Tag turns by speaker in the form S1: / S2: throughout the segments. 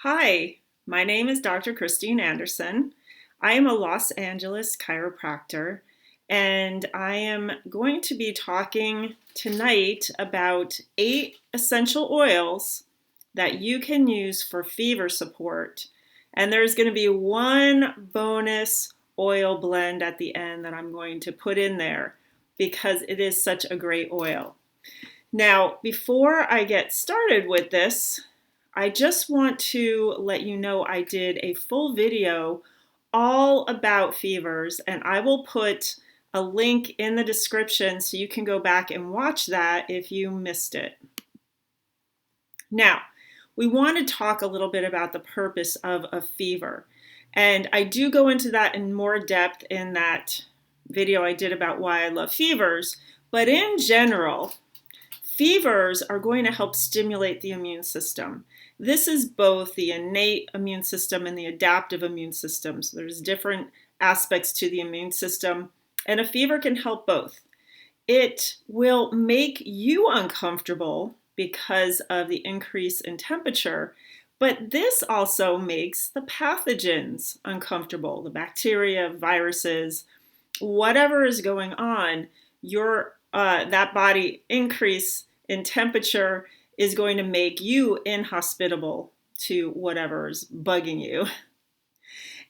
S1: Hi, my name is Dr. Christine Anderson. I am a Los Angeles chiropractor, and I am going to be talking tonight about 8 essential oils that you can use for fever support. And there's going to be one bonus oil blend at the end that I'm going to put in there because it is such a great oil. Now, before I get started with this, I just want to let you know I did a full video all about fevers, and I will put a link in the description so you can go back and watch that if you missed it. Now, we want to talk a little bit about the purpose of a fever, and I do go into that in more depth in that video I did about why I love fevers, but in general, fevers are going to help stimulate the immune system. This is both the innate immune system and the adaptive immune system. So there's different aspects to the immune system, and a fever can help both. It will make you uncomfortable because of the increase in temperature, but this also makes the pathogens uncomfortable, the bacteria, viruses, whatever is going on, that body increase in temperature is going to make you inhospitable to whatever's bugging you.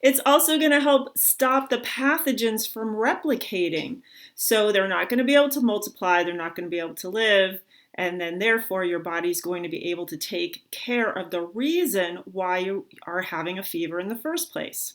S1: It's also going to help stop the pathogens from replicating. So they're not going to be able to multiply, they're not going to be able to live, and then therefore your body's going to be able to take care of the reason why you are having a fever in the first place.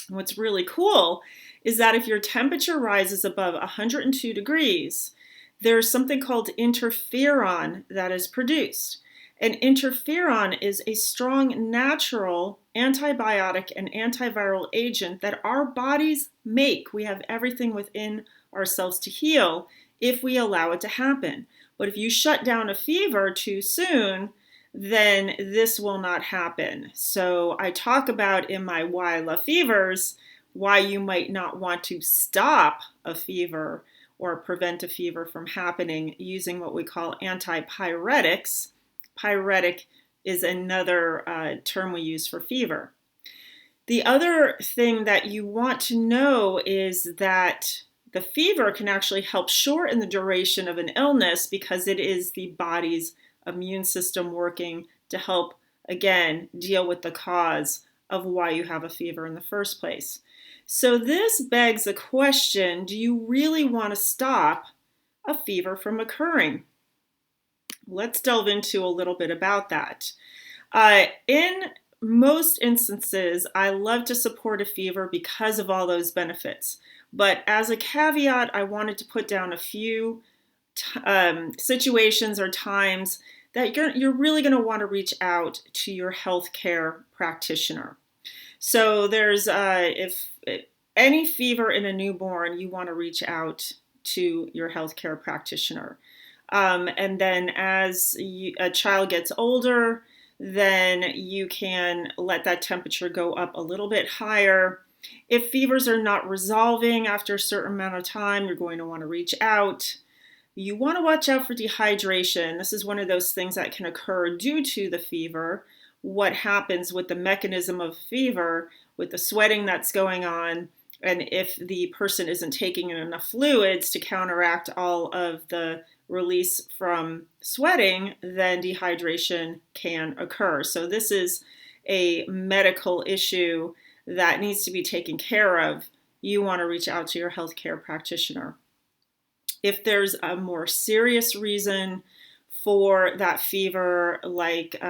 S1: What's really cool is that if your temperature rises above 102 degrees, there's something called interferon that is produced. And interferon is a strong natural antibiotic and antiviral agent that our bodies make. We have everything within ourselves to heal if we allow it to happen. But if you shut down a fever too soon, then this will not happen. So I talk about in my Why I Love Fevers, why you might not want to stop a fever or prevent a fever from happening using what we call antipyretics. Pyretic is another term we use for fever. The other thing that you want to know is that the fever can actually help shorten the duration of an illness because it is the body's immune system working to help, again, deal with the cause of why you have a fever in the first place. So this begs the question, do you really want to stop a fever from occurring? Let's delve into a little bit about that. In most instances, I love to support a fever because of all those benefits. But as a caveat, I wanted to put down a few situations or times that you're really going to want to reach out to your healthcare practitioner. So there's if any fever in a newborn, you want to reach out to your healthcare practitioner. And then as a child gets older, then you can let that temperature go up a little bit higher. If fevers are not resolving after a certain amount of time, you're going to want to reach out. You want to watch out for dehydration. This is one of those things that can occur due to the fever. What happens with the mechanism of fever, with the sweating that's going on, and if the person isn't taking in enough fluids to counteract all of the release from sweating, then dehydration can occur. So this is a medical issue that needs to be taken care of. You want to reach out to your healthcare practitioner. If there's a more serious reason for that fever, like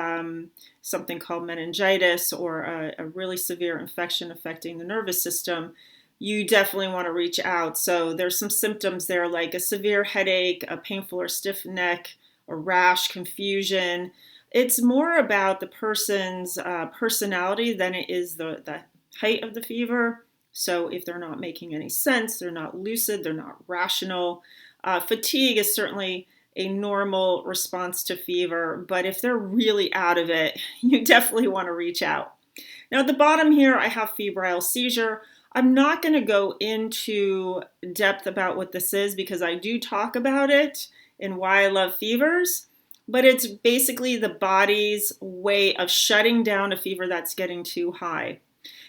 S1: something called meningitis or a really severe infection affecting the nervous system, you definitely want to reach out. So there's some symptoms there like a severe headache, a painful or stiff neck, a rash, confusion. It's more about the person's personality than it is the height of the fever. So if they're not making any sense, they're not lucid, they're not rational. Fatigue is certainly a normal response to fever, but if they're really out of it, you definitely want to reach out. Now at the bottom here, I have febrile seizure. I'm not going to go into depth about what this is because I do talk about it in Why I Love Fevers, but it's basically the body's way of shutting down a fever that's getting too high.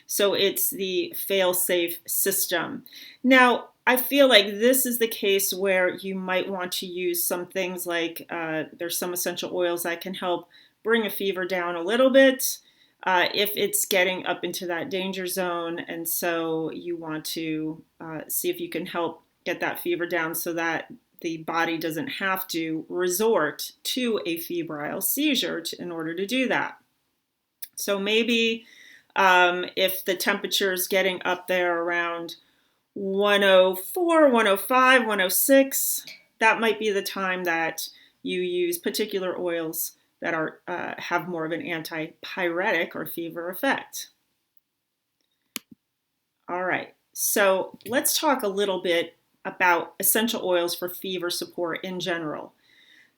S1: So it's the fail-safe system. Now, I feel like this is the case where you might want to use some things like there's some essential oils that can help bring a fever down a little bit if it's getting up into that danger zone. And so you want to see if you can help get that fever down so that the body doesn't have to resort to a febrile seizure in order to do that. So maybe if the temperature is getting up there around 104, 105, 106, that might be the time that you use particular oils that are have more of an antipyretic or fever effect. All right, so let's talk a little bit about essential oils for fever support in general.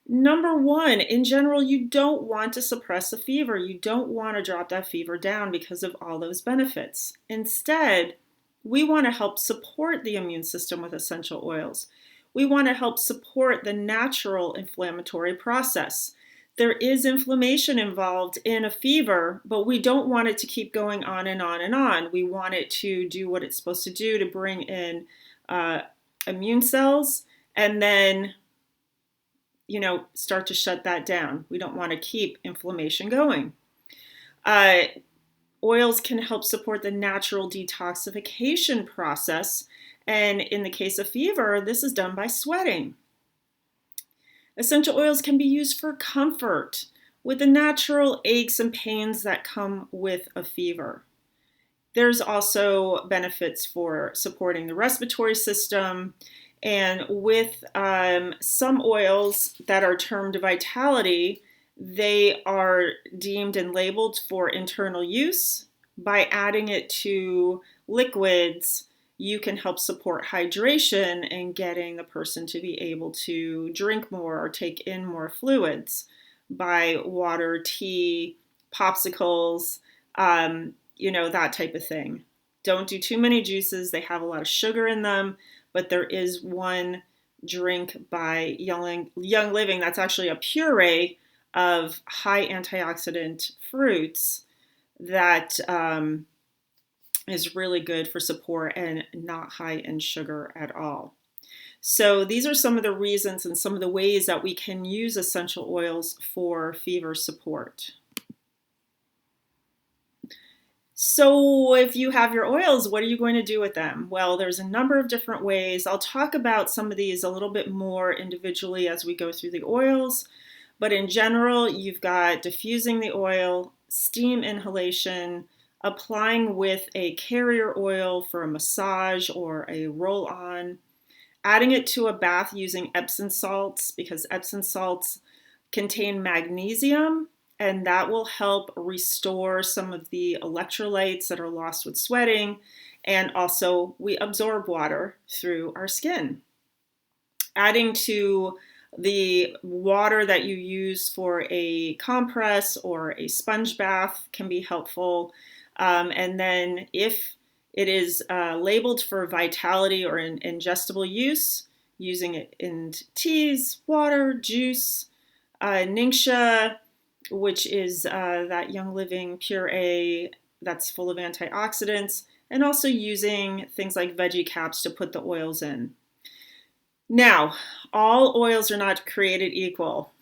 S1: Number one, in general, you don't want to suppress a fever. You don't want to drop that fever down because of all those benefits. Instead, we want to help support the immune system with essential oils. We want to help support the natural inflammatory process. There is inflammation involved in a fever, but we don't want it to keep going on and on and on. We want it to do what it's supposed to do to bring in immune cells and then start to shut that down. We don't want to keep inflammation going. Oils can help support the natural detoxification process. And in the case of fever, this is done by sweating. Essential oils can be used for comfort with the natural aches and pains that come with a fever. There's also benefits for supporting the respiratory system. And with some oils that are termed Vitality, they are deemed and labeled for internal use. By adding it to liquids, you can help support hydration and getting the person to be able to drink more or take in more fluids by water, tea, popsicles, that type of thing. Don't do too many juices. They have a lot of sugar in them. But there is one drink by Young Living that's actually a puree of high antioxidant fruits that is really good for support and not high in sugar at all. So these are some of the reasons and some of the ways that we can use essential oils for fever support. So if you have your oils, what are you going to do with them? Well, there's a number of different ways. I'll talk about some of these a little bit more individually as we go through the oils. But in general, you've got diffusing the oil, steam inhalation, applying with a carrier oil for a massage or a roll-on, adding it to a bath using Epsom salts because Epsom salts contain magnesium, and that will help restore some of the electrolytes that are lost with sweating. And also we absorb water through our skin. Adding to the water that you use for a compress or a sponge bath can be helpful. And then if it is labeled for Vitality or in ingestible use, using it in teas, water, juice, Ningxia, which is that Young Living puree that's full of antioxidants, and also using things like veggie caps to put the oils in. Now, all oils are not created equal.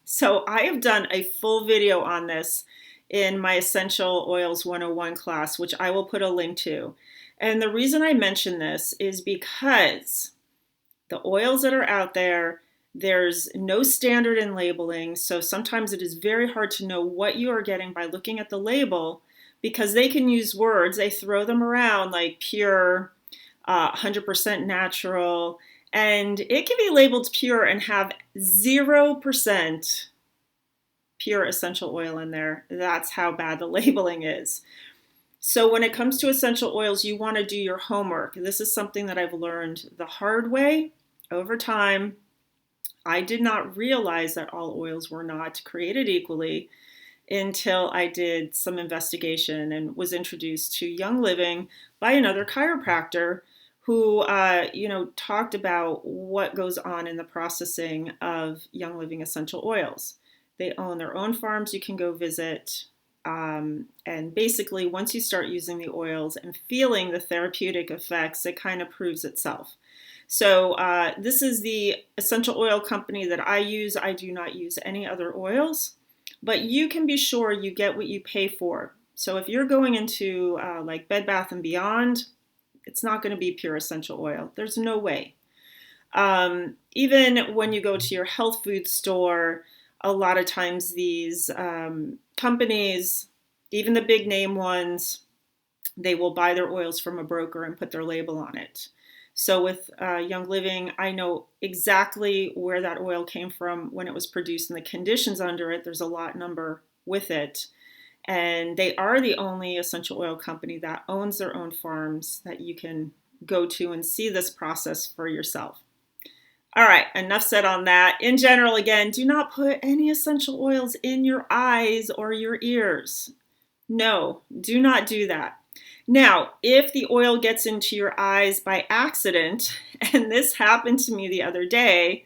S1: So I have done a full video on this in my Essential Oils 101 class, which I will put a link to. And the reason I mention this is because the oils that are out there, there's no standard in labeling, so sometimes it is very hard to know what you are getting by looking at the label because they can use words, they throw them around like pure, 100% natural, and it can be labeled pure and have 0% pure essential oil in there. That's how bad the labeling is. So when it comes to essential oils, you want to do your homework. This is something that I've learned the hard way over time. I did not realize that all oils were not created equally until I did some investigation and was introduced to Young Living by another chiropractor who, talked about what goes on in the processing of Young Living essential oils. They own their own farms you can go visit. And basically, once you start using the oils and feeling the therapeutic effects, it kind of proves itself. So this is the essential oil company that I use. I do not use any other oils, but you can be sure you get what you pay for. So if you're going into like Bed Bath & Beyond, it's not going to be pure essential oil. There's no way. Even when you go to your health food store, a lot of times these companies, even the big name ones, they will buy their oils from a broker and put their label on it. So with Young Living, I know exactly where that oil came from when it was produced and the conditions under it. There's a lot number with it. And they are the only essential oil company that owns their own farms that you can go to and see this process for yourself. All right, enough said on that. In general, again, do not put any essential oils in your eyes or your ears. No, do not do that. Now, if the oil gets into your eyes by accident, and this happened to me the other day,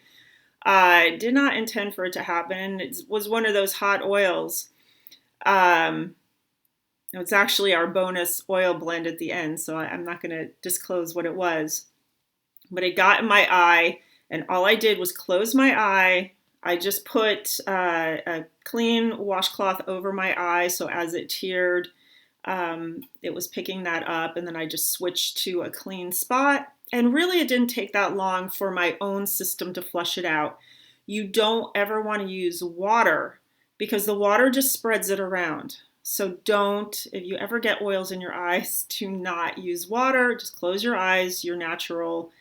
S1: I did not intend for it to happen. It was one of those hot oils. It's actually our bonus oil blend at the end, so I'm not going to disclose what it was. But it got in my eye, and all I did was close my eye. I just put a clean washcloth over my eye, so as it teared, it was picking that up, and then I just switched to a clean spot. And really, it didn't take that long for my own system to flush it out. You don't ever want to use water because the water just spreads it around. So don't, if you ever get oils in your eyes, do not use water. Just close your eyes. Your natural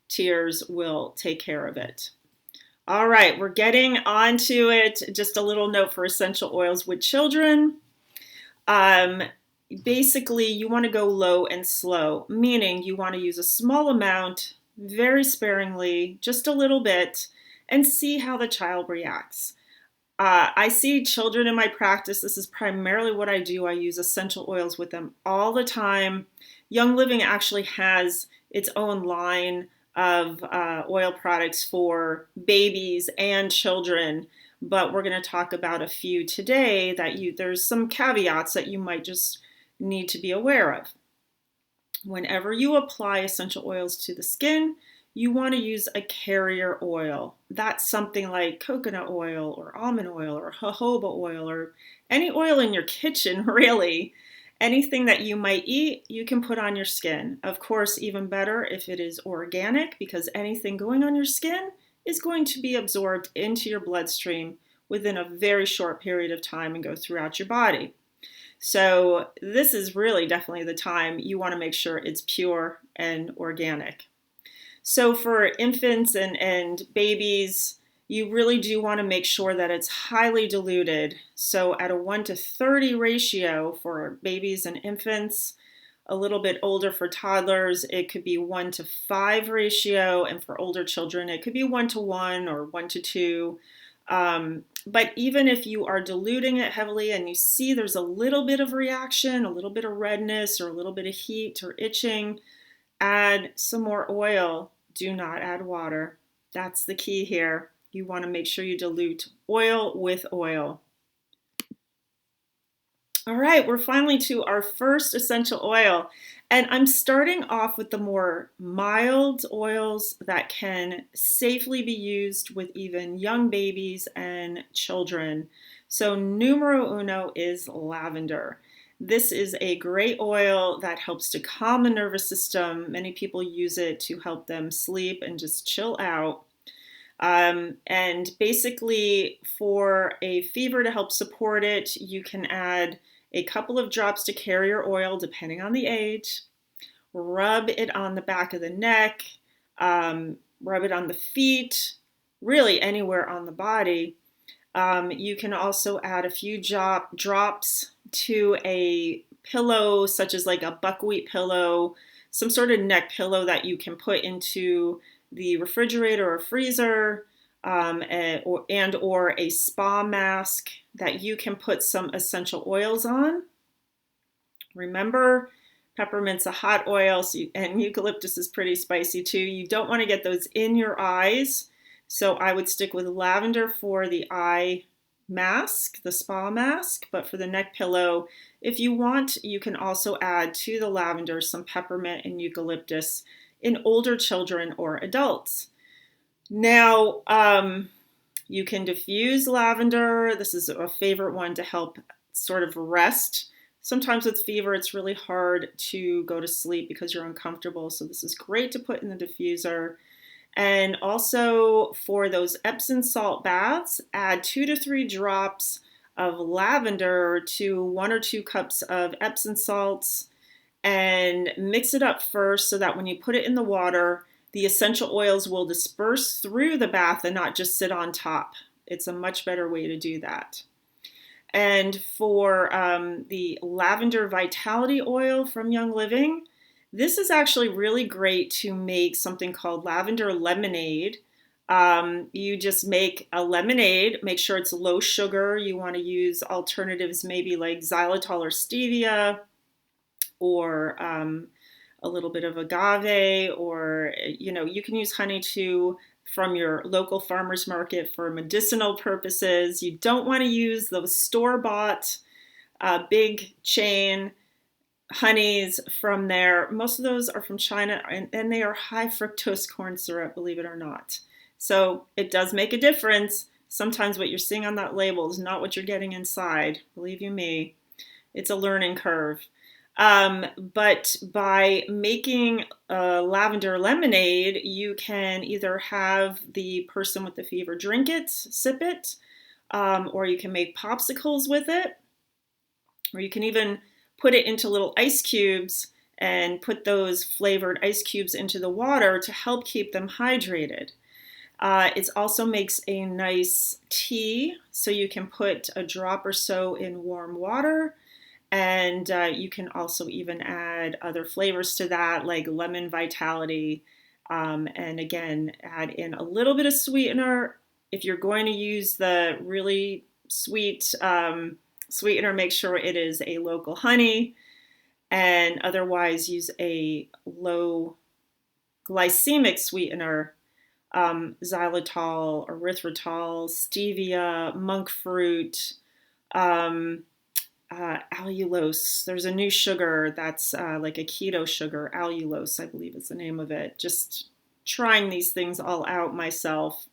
S1: tears will take care of it. All right, we're getting onto it. Just a little note for essential oils with children. Basically, you want to go low and slow, meaning you want to use a small amount, very sparingly, just a little bit, and see how the child reacts. I see children in my practice. This is primarily what I do. I use essential oils with them all the time. Young Living actually has its own line of oil products for babies and children, but we're going to talk about a few today that there's some caveats that you might just need to be aware of. Whenever you apply essential oils to the skin, you want to use a carrier oil. That's something like coconut oil or almond oil or jojoba oil or any oil in your kitchen, really. Anything that you might eat, you can put on your skin. Of course, even better if it is organic, because anything going on your skin is going to be absorbed into your bloodstream within a very short period of time and go throughout your body. So this is really definitely the time you want to make sure it's pure and organic. So for infants and babies, you really do want to make sure that it's highly diluted. So at a 1:30 ratio for babies and infants, a little bit older for toddlers, it could be 1:5 ratio. And for older children, it could be 1:1 or 1:2. But even if you are diluting it heavily and you see there's a little bit of reaction, a little bit of redness or a little bit of heat or itching, add some more oil. Do not add water. That's the key here. You want to make sure you dilute oil with oil. All right, we're finally to our first essential oil. And I'm starting off with the more mild oils that can safely be used with even young babies and children. So numero uno is lavender. This is a great oil that helps to calm the nervous system. Many people use it to help them sleep and just chill out. And basically, for a fever to help support it, you can add a couple of drops to carrier oil, depending on the age. Rub it on the back of the neck, rub it on the feet, really anywhere on the body. You can also add a few drops to a pillow, such as like a buckwheat pillow, some sort of neck pillow that you can put into the refrigerator or freezer, or a spa mask that you can put some essential oils on. Remember, Peppermint's a hot oil, and eucalyptus is pretty spicy too. You don't want to get those in your eyes. So I would stick with lavender for the eye mask, the spa mask, but for the neck pillow, if you want, you can also add to the lavender some peppermint and eucalyptus in older children or adults. Now, you can diffuse lavender. This is a favorite one to help sort of rest. Sometimes with fever, it's really hard to go to sleep because you're uncomfortable. So this is great to put in the diffuser. And also for those Epsom salt baths, add 2 to 3 drops of lavender to 1 or 2 cups of Epsom salts and mix it up first so that when you put it in the water, the essential oils will disperse through the bath and not just sit on top. It's a much better way to do that. And for the lavender vitality oil from Young Living, this is actually really great to make something called lavender lemonade. You just make a lemonade, make sure it's low sugar. You want to use alternatives maybe like xylitol or stevia, or a little bit of agave, or you can use honey too from your local farmer's market for medicinal purposes. You don't want to use those store-bought big chain honeys from there. Most of those are from China, and they are high fructose corn syrup, believe it or not. So it does make a difference. Sometimes what you're seeing on that label is not what you're getting inside. Believe you me, it's a learning curve. But by making a lavender lemonade, you can either have the person with the fever drink it, sip it, or you can make popsicles with it, or you can even put it into little ice cubes and put those flavored ice cubes into the water to help keep them hydrated. It also makes a nice tea, so you can put a drop or so in warm water. And you can also even add other flavors to that, like lemon vitality. And again, add in a little bit of sweetener. If you're going to use the really sweet sweetener, make sure it is a local honey. And otherwise, use a low glycemic sweetener, xylitol, erythritol, stevia, monk fruit, allulose. There's a new sugar that's like a keto sugar. Allulose, I believe is the name of it. Just trying these things all out myself.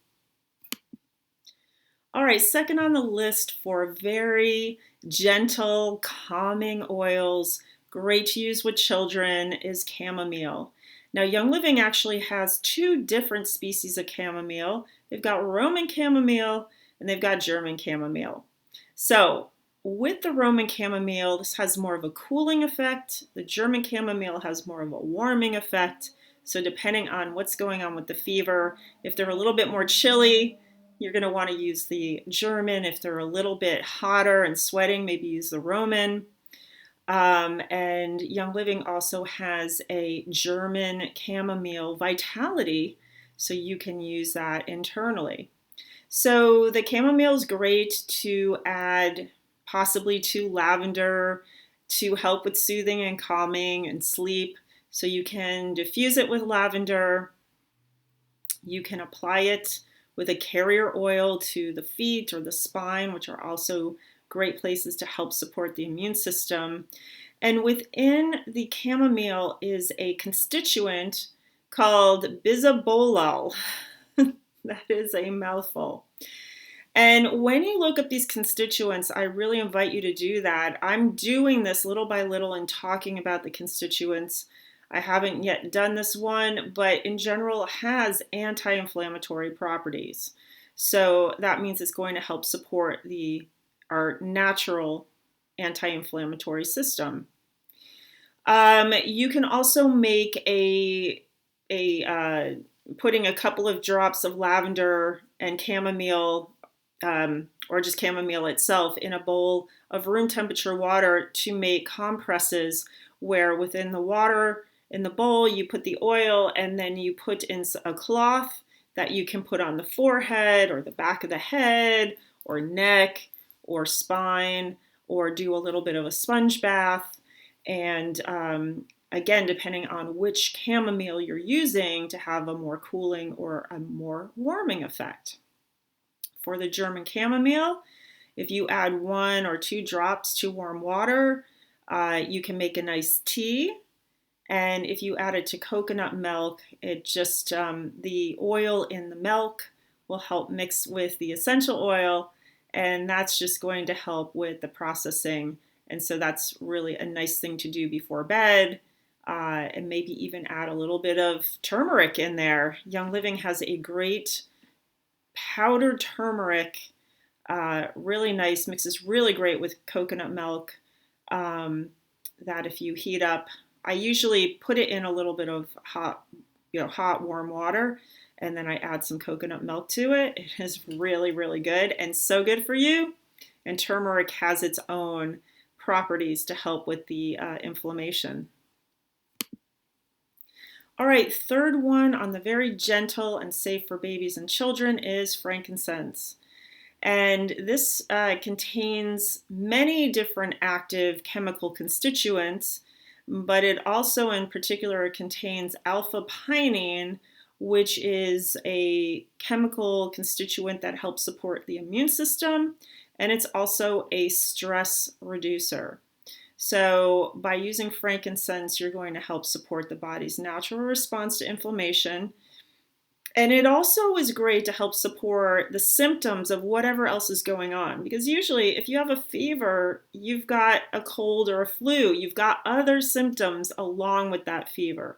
S1: All right, second on the list for very gentle, calming oils, great to use with children, is chamomile. Now, Young Living actually has 2 different species of chamomile. They've got Roman chamomile and they've got German chamomile. So with the Roman chamomile, this has more of a cooling effect. The German chamomile has more of a warming effect. So depending on what's going on with the fever, if they're a little bit more chilly, you're going to want to use the German. If they're a little bit hotter and sweating, maybe use the Roman. And Young Living also has a German chamomile vitality, so you can use that internally. So the chamomile is great to add possibly to lavender to help with soothing and calming and sleep. So you can diffuse it with lavender. You can apply it with a carrier oil to the feet or the spine, which are also great places to help support the immune system. And within the chamomile is a constituent called bisabolol. That is a mouthful. And when you look up these constituents, I really invite you to do that. I'm doing this little by little and talking about the constituents. I haven't yet done this one, but in general, it has anti-inflammatory properties. So that means it's going to help support our natural anti-inflammatory system. You can also make putting a couple of drops of lavender and chamomile, or just chamomile itself, in a bowl of room temperature water to make compresses where within the water in the bowl you put the oil and then you put in a cloth that you can put on the forehead or the back of the head or neck or spine, or do a little bit of a sponge bath. And again, depending on which chamomile you're using to have a more cooling or a more warming effect. For the German chamomile, if you add 1 or 2 drops to warm water, you can make a nice tea. And if you add it to coconut milk, it just, the oil in the milk will help mix with the essential oil, and that's just going to help with the processing. And so that's really a nice thing to do before bed, and maybe even add a little bit of turmeric in there. Young Living has a great powdered turmeric, really nice, mixes really great with coconut milk, that if you heat up, I usually put it in a little bit of hot, warm water, and then I add some coconut milk to it. It is really, really good and so good for you. And turmeric has its own properties to help with the inflammation. All right, third one on the very gentle and safe for babies and children is frankincense. And this contains many different active chemical constituents, but it also in particular contains alpha-pinene, which is a chemical constituent that helps support the immune system, and it's also a stress reducer. So by using frankincense, you're going to help support the body's natural response to inflammation. And it also is great to help support the symptoms of whatever else is going on. Because usually if you have a fever, you've got a cold or a flu. You've got other symptoms along with that fever.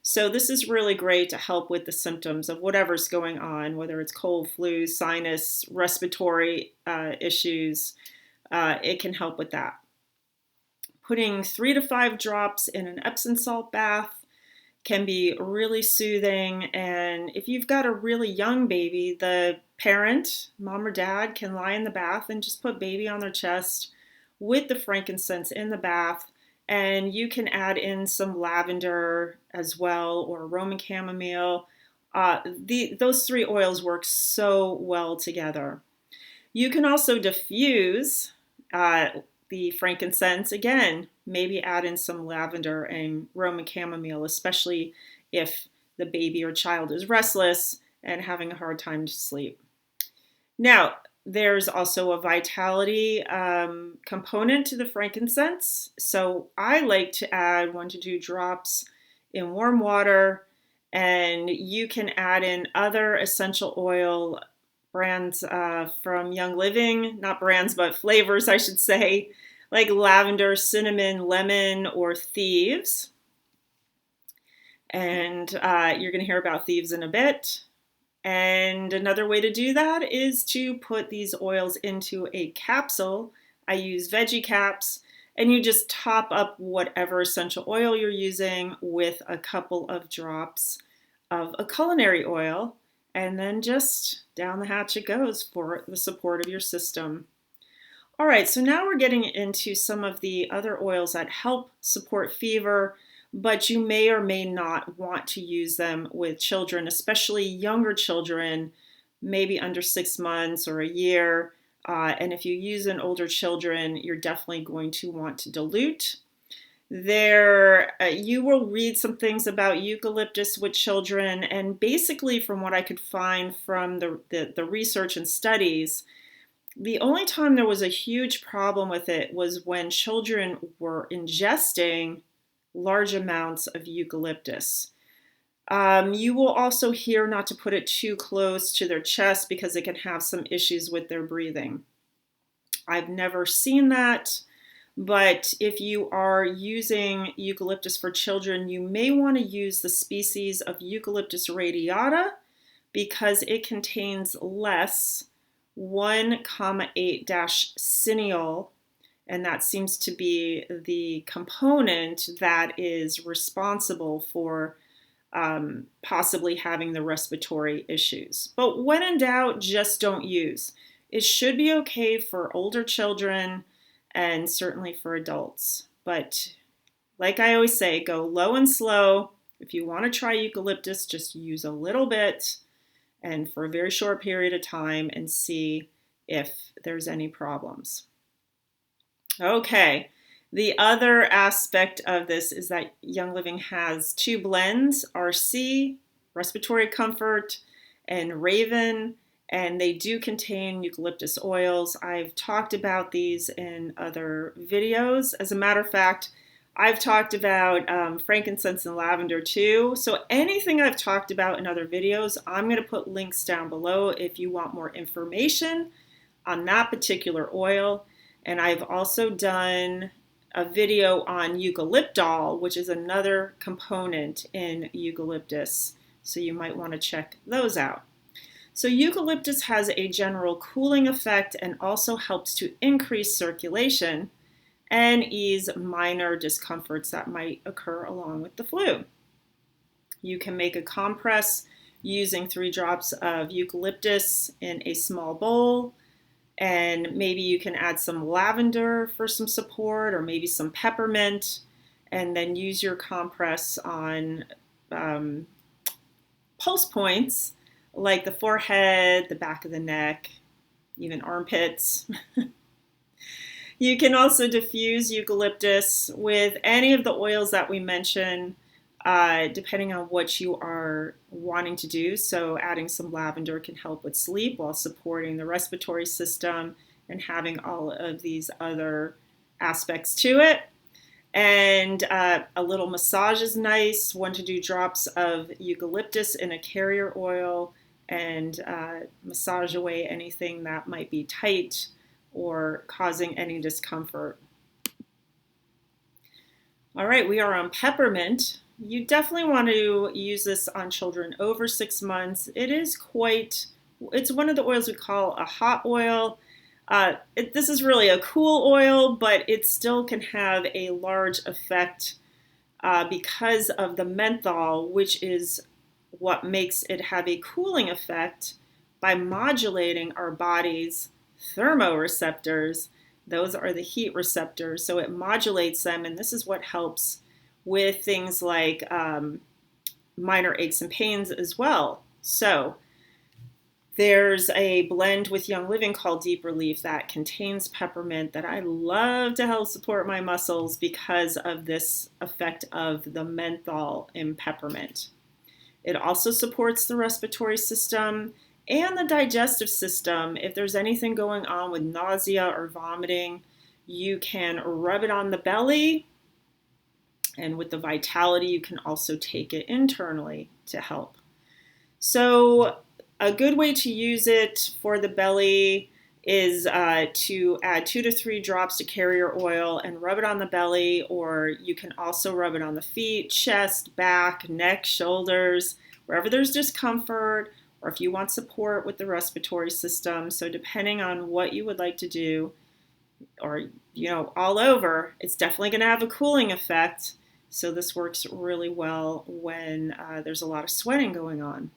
S1: So this is really great to help with the symptoms of whatever's going on, whether it's cold, flu, sinus, respiratory issues. It can help with that. Putting 3 to 5 drops in an Epsom salt bath can be really soothing. And if you've got a really young baby, the parent, mom or dad, can lie in the bath and just put baby on their chest with the frankincense in the bath. And you can add in some lavender as well, or Roman chamomile. Those 3 oils work so well together. You can also diffuse the frankincense, again, maybe add in some lavender and Roman chamomile, especially if the baby or child is restless and having a hard time to sleep. Now, there's also a vitality component to the frankincense. So I like to add 1 to 2 drops in warm water, and you can add in other essential oil brands from Young Living, not brands, but flavors, I should say, like lavender, cinnamon, lemon, or Thieves. And you're going to hear about Thieves in a bit. And another way to do that is to put these oils into a capsule. I use veggie caps, and you just top up whatever essential oil you're using with a couple of drops of a culinary oil, and then just down the hatch it goes for the support of your system. All right, so now we're getting into some of the other oils that help support fever, but you may or may not want to use them with children, especially younger children, maybe under 6 months or a year. And if you use in older children, you're definitely going to want to dilute. You will read some things about eucalyptus with children, and basically from what I could find from the research and studies, the only time there was a huge problem with it was when children were ingesting large amounts of eucalyptus. You will also hear not to put it too close to their chest because it can have some issues with their breathing. I've never seen that, but if you are using eucalyptus for children, you may want to use the species of Eucalyptus radiata because it contains less 1,8-cineol, and that seems to be the component that is responsible for possibly having the respiratory issues. But when in doubt, just don't use. It should be okay for older children and certainly for adults. But like I always say, go low and slow. If you want to try eucalyptus, just use a little bit and for a very short period of time and see if there's any problems. Okay, The other aspect of this is that Young Living has 2 blends, RC, Respiratory Comfort, and Raven, and they do contain eucalyptus oils. I've talked about these in other videos. As a matter of fact, I've talked about frankincense and lavender too. So anything I've talked about in other videos, I'm going to put links down below if you want more information on that particular oil. And I've also done a video on eucalyptol, which is another component in eucalyptus. So you might want to check those out. So eucalyptus has a general cooling effect and also helps to increase circulation and ease minor discomforts that might occur along with the flu. You can make a compress using 3 drops of eucalyptus in a small bowl, and maybe you can add some lavender for some support, or maybe some peppermint, and then use your compress on pulse points like the forehead, the back of the neck, even armpits. You can also diffuse eucalyptus with any of the oils that we mentioned, depending on what you are wanting to do. So adding some lavender can help with sleep while supporting the respiratory system and having all of these other aspects to it. And a little massage is nice. 1 to 2 drops of eucalyptus in a carrier oil and massage away anything that might be tight or causing any discomfort. All right, we are on peppermint. You definitely want to use this on children over 6 months. It's one of the oils we call a hot oil. This is really a cool oil, but it still can have a large effect because of the menthol, which is what makes it have a cooling effect by modulating our body's thermoreceptors. Those are the heat receptors, so it modulates them, and this is what helps with things like minor aches and pains as well. So there's a blend with Young Living called Deep Relief that contains peppermint that I love to help support my muscles because of this effect of the menthol in peppermint. It also supports the respiratory system and the digestive system. If there's anything going on with nausea or vomiting, you can rub it on the belly, and with the vitality, you can also take it internally to help. So a good way to use it for the belly is to add 2 to 3 drops to carrier oil and rub it on the belly, or you can also rub it on the feet, chest, back, neck, shoulders, wherever there's discomfort, or if you want support with the respiratory system. So depending on what you would like to do, or all over, it's definitely going to have a cooling effect. So this works really well when there's a lot of sweating going on.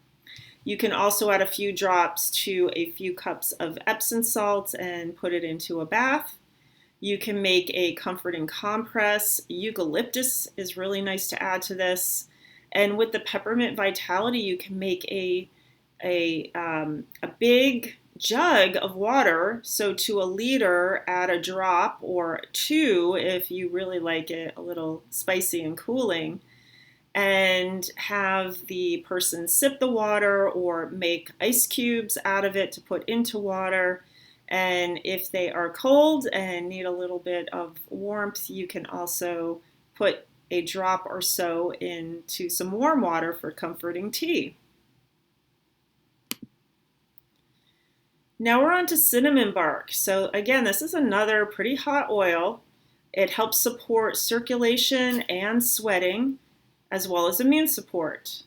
S1: You can also add a few drops to a few cups of Epsom salts and put it into a bath. You can make a comforting compress. Eucalyptus is really nice to add to this. And with the peppermint vitality, you can make a big jug of water. So to a liter, add a drop or 2 if you really like it a little spicy and cooling, and have the person sip the water or make ice cubes out of it to put into water. And if they are cold and need a little bit of warmth, you can also put a drop or so into some warm water for comforting tea. Now we're on to cinnamon bark. So again, this is another pretty hot oil. It helps support circulation and sweating, as well as immune support.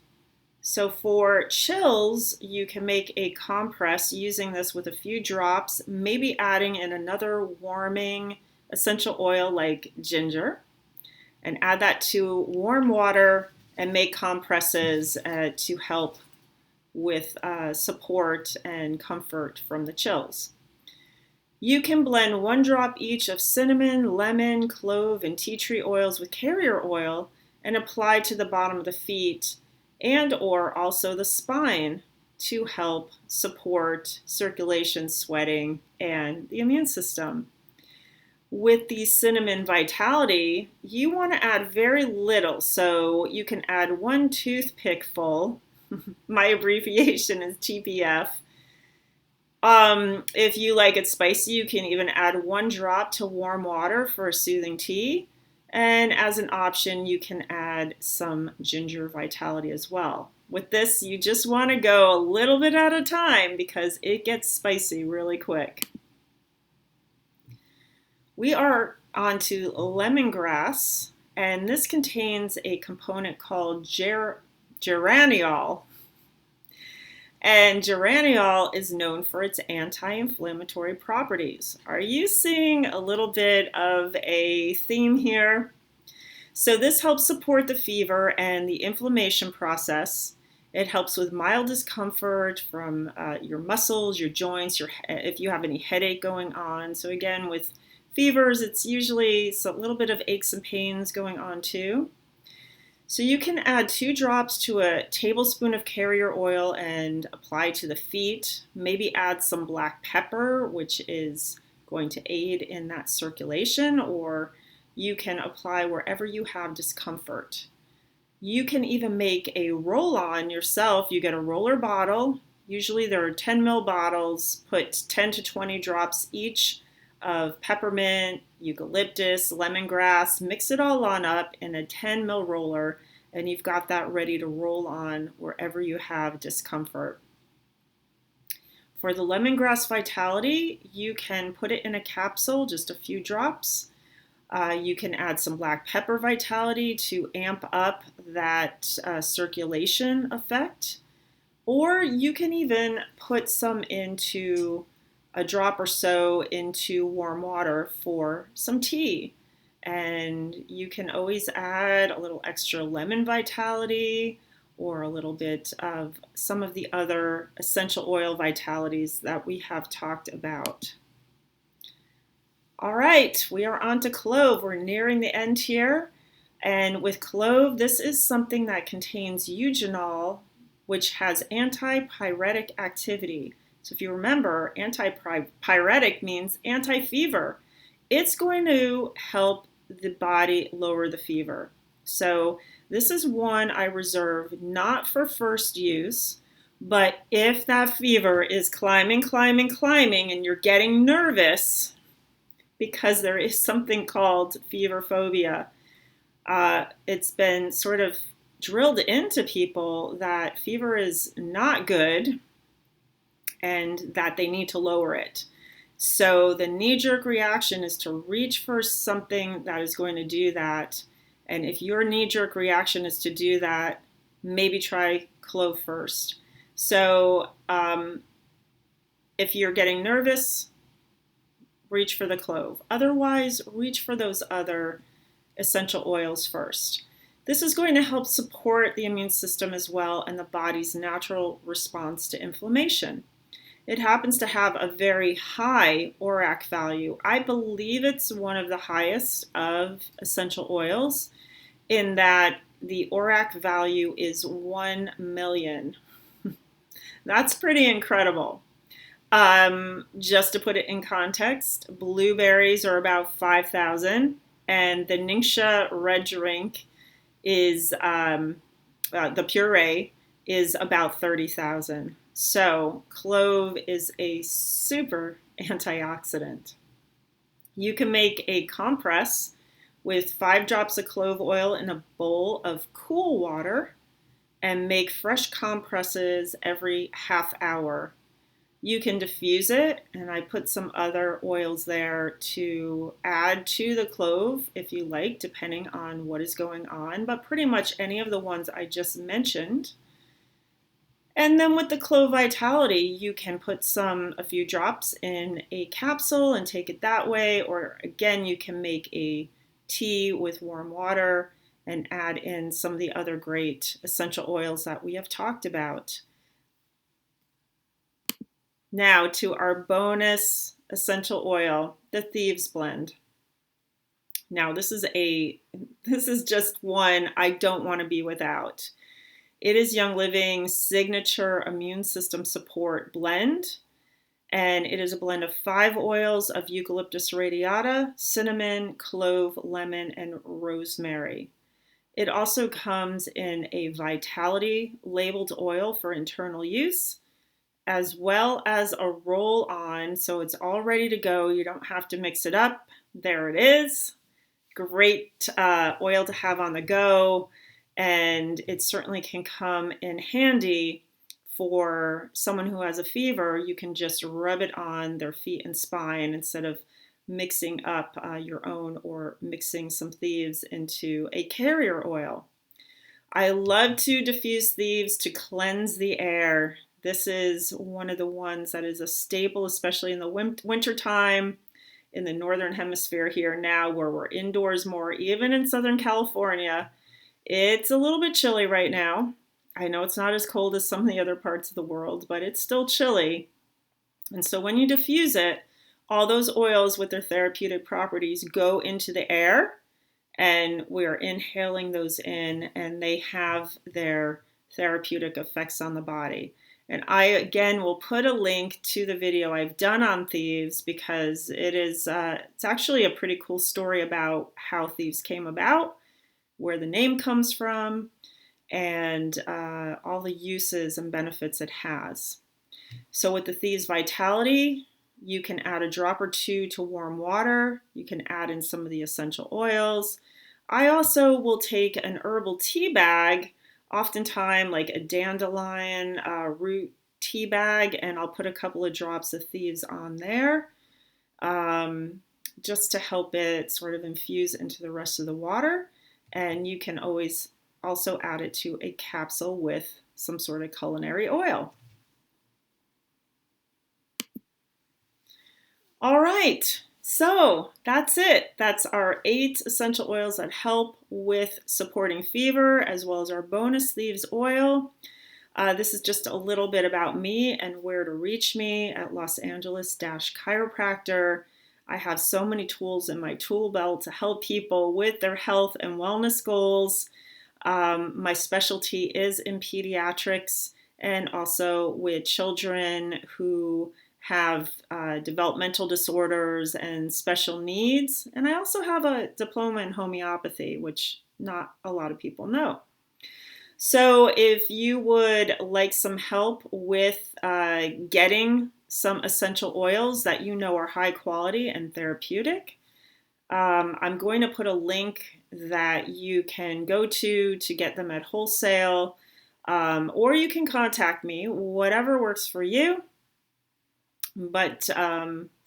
S1: So for chills, you can make a compress using this with a few drops, maybe adding in another warming essential oil like ginger, and add that to warm water and make compresses to help with support and comfort from the chills. You can blend 1 drop each of cinnamon, lemon, clove, and tea tree oils with carrier oil and apply to the bottom of the feet and or also the spine to help support circulation, sweating, and the immune system. With the cinnamon vitality, you want to add very little. So you can add 1 toothpick full. My abbreviation is TPF. If you like it spicy, you can even add 1 drop to warm water for a soothing tea. And as an option, you can add some ginger vitality as well. With this, you just want to go a little bit at a time because it gets spicy really quick. We are on to lemongrass, and this contains a component called geraniol. And geraniol is known for its anti-inflammatory properties. Are you seeing a little bit of a theme here? So this helps support the fever and the inflammation process. It helps with mild discomfort from your muscles, your joints, if you have any headache going on. So again, with fevers, it's usually a little bit of aches and pains going on too. So you can add 2 drops to a tablespoon of carrier oil and apply to the feet. Maybe add some black pepper, which is going to aid in that circulation, or you can apply wherever you have discomfort. You can even make a roll-on yourself. You get a roller bottle. Usually there are 10 ml bottles. Put 10 to 20 drops each of peppermint, eucalyptus, lemongrass. Mix it all on up in a 10 ml roller, and you've got that ready to roll on wherever you have discomfort. For the lemongrass vitality, you can put it in a capsule, just a few drops. You can add some black pepper vitality to amp up that circulation effect. Or you can even put some into a drop or so into warm water for some tea. And you can always add a little extra lemon vitality or a little bit of some of the other essential oil vitalities that we have talked about. All right, we are on to clove. We're nearing the end here. And with clove, this is something that contains eugenol, which has antipyretic activity. So if you remember, antipyretic means anti-fever. It's going to help the body lower the fever. So this is one I reserve not for first use, but if that fever is climbing, and you're getting nervous, because there is something called fever phobia. It's been sort of drilled into people that fever is not good and that they need to lower it. So the knee-jerk reaction is to reach for something that is going to do that. And if your knee-jerk reaction is to do that, maybe try clove first. So if you're getting nervous, reach for the clove. Otherwise, reach for those other essential oils first. This is going to help support the immune system as well and the body's natural response to inflammation. It happens to have a very high ORAC value. I believe it's one of the highest of essential oils in that the ORAC value is 1 million. That's pretty incredible. Just to put it in context, blueberries are about 5,000, and the Ningxia red drink is, the puree is about 30,000. So clove is a super antioxidant. You can make a compress with 5 drops of clove oil in a bowl of cool water and make fresh compresses every half hour. You can diffuse it, and I put some other oils there to add to the clove if you like, depending on what is going on, but pretty much any of the ones I just mentioned. And then with the clove vitality, you can put a few drops in a capsule and take it that way, or again, you can make a tea with warm water and add in some of the other great essential oils that we have talked about. Now to our bonus essential oil, the Thieves blend. Now this is just one I don't want to be without. It is Young Living's signature immune system support blend. and it is a blend of 5 oils of Eucalyptus radiata, cinnamon, clove, lemon, and rosemary. It also comes in a Vitality labeled oil for internal use, as well as a roll-on, so it's all ready to go. You don't have to mix it up. There it is. Great oil to have on the go, and it certainly can come in handy for someone who has a fever. You can just rub it on their feet and spine instead of mixing up your own or mixing some Thieves into a carrier oil. I love to diffuse Thieves to cleanse the air. This is one of the ones that is a staple, especially in the winter time in the northern hemisphere here now, where we're indoors more. Even in Southern California, it's a little bit chilly right now. I know it's not as cold as some of the other parts of the world, but it's still chilly. And so when you diffuse it, all those oils with their therapeutic properties go into the air, and we are inhaling those in, and they have their therapeutic effects on the body. And I, again, will put a link to the video I've done on Thieves, because it's actually a pretty cool story about how Thieves came about, where the name comes from, and all the uses and benefits it has. So with the Thieves Vitality, you can add a drop or two to warm water. You can add in some of the essential oils. I also will take an herbal tea bag, oftentimes like a dandelion root tea bag, and I'll put a couple of drops of Thieves on there just to help it sort of infuse into the rest of the water. And you can always also add it to a capsule with some sort of culinary oil. All right, so that's it. That's our 8 essential oils that help with supporting fever, as well as our bonus Thieves oil. This is just a little bit about me and where to reach me at Los Angeles Chiropractor. I have so many tools in my tool belt to help people with their health and wellness goals. My specialty is in pediatrics and also with children who have developmental disorders and special needs. And I also have a diploma in homeopathy, which not a lot of people know. So if you would like some help with getting some essential oils that you know are high quality and therapeutic, I'm going to put a link that you can go to get them at wholesale, or you can contact me, whatever works for you. But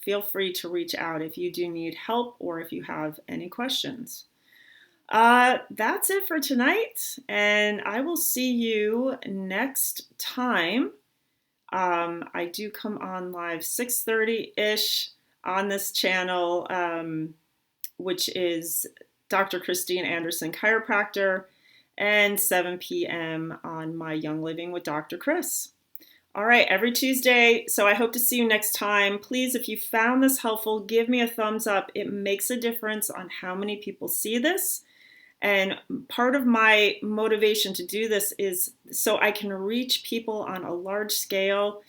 S1: feel free to reach out if you do need help or if you have any questions. That's it for tonight, and I will see you next time. I do come on live 6:30-ish on this channel, which is Dr. Christine Anderson Chiropractor, and 7 p.m. on my Young Living with Dr. Chris. All right, every Tuesday. So I hope to see you next time. Please, if you found this helpful, give me a thumbs up. It makes a difference on how many people see this. And part of my motivation to do this is so I can reach people on a large scale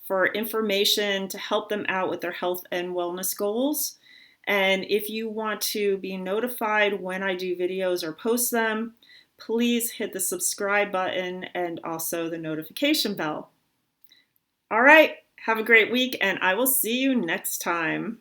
S1: for information to help them out with their health and wellness goals. And if you want to be notified when I do videos or post them, please hit the subscribe button and also the notification bell. All right, have a great week, and I will see you next time.